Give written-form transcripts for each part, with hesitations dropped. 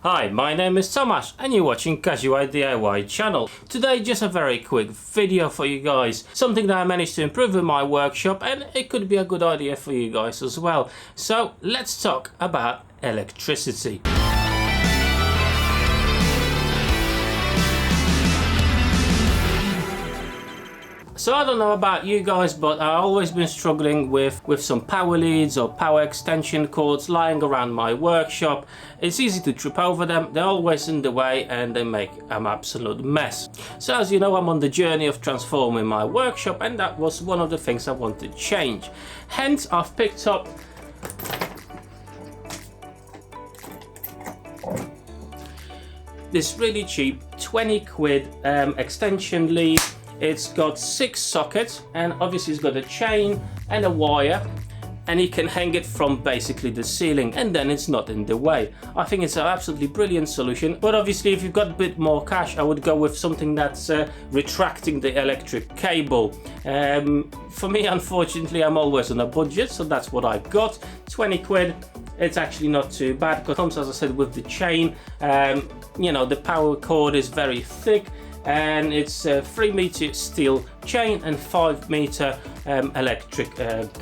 Hi, my name is Tomasz and you're watching Casual DIY channel. Today just a very quick video for you guys. Something that I managed to improve in my workshop and it could be a good idea for you guys as well. So let's talk about electricity. So I don't know about you guys, but I've always been struggling with some power leads or power extension cords lying around my workshop. It's easy to trip over them, they're always in the way and they make an absolute mess. So as you know, I'm on the journey of transforming my workshop and that was one of the things I wanted to change. Hence I've picked up this really cheap 20 quid extension lead. It's got 6 sockets and obviously it's got a chain and a wire and you can hang it from basically the ceiling and then it's not in the way. I think it's an absolutely brilliant solution, but obviously if you've got a bit more cash I would go with something that's retracting the electric cable. For me, unfortunately, I'm always on a budget, so that's what I got. 20 quid. It's actually not too bad because it comes, as I said, with the chain. You know, the power cord is very thick and it's a 3 meter steel chain and 5 meter electric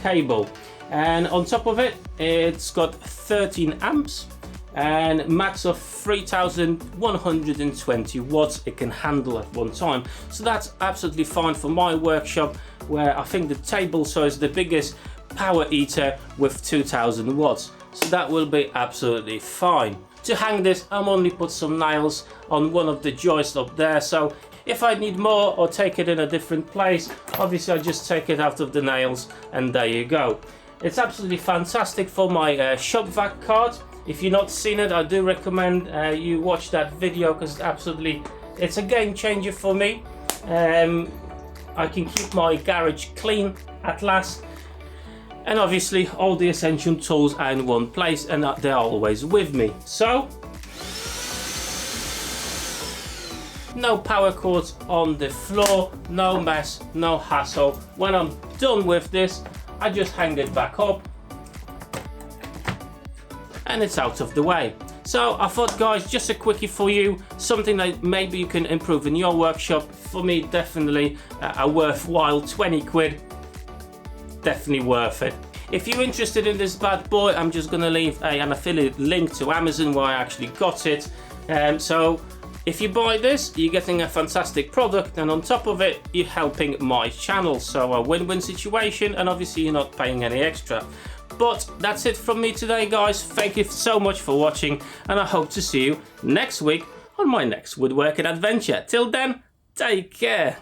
cable, and on top of it it's got 13 amps and max of 3120 watts it can handle at one time. So that's absolutely fine for my workshop, where I think the table saw is the biggest power eater with 2000 watts, so that will be absolutely fine. To hang this, I'm only put some nails on one of the joists up there, so if I need more or take it in a different place, obviously I just take it out of the nails and there you go. It's absolutely fantastic for my shop vac card. If you've not seen it, I do recommend you watch that video because it's a game changer for me. I can keep my garage clean at last. And obviously all the essential tools are in one place and they're always with me. So, no power cords on the floor, no mess, no hassle. When I'm done with this, I just hang it back up and it's out of the way. So I thought, guys, just a quickie for you, something that maybe you can improve in your workshop. For me, definitely a worthwhile 20 quid. Definitely worth it. If you're interested in this bad boy, I'm just gonna leave an affiliate link to Amazon where I actually got it. So if you buy this, you're getting a fantastic product, and on top of it, you're helping my channel. So a win-win situation, and obviously you're not paying any extra. But that's it from me today, guys. Thank you so much for watching, and I hope to see you next week on my next woodworking adventure. Till then, take care.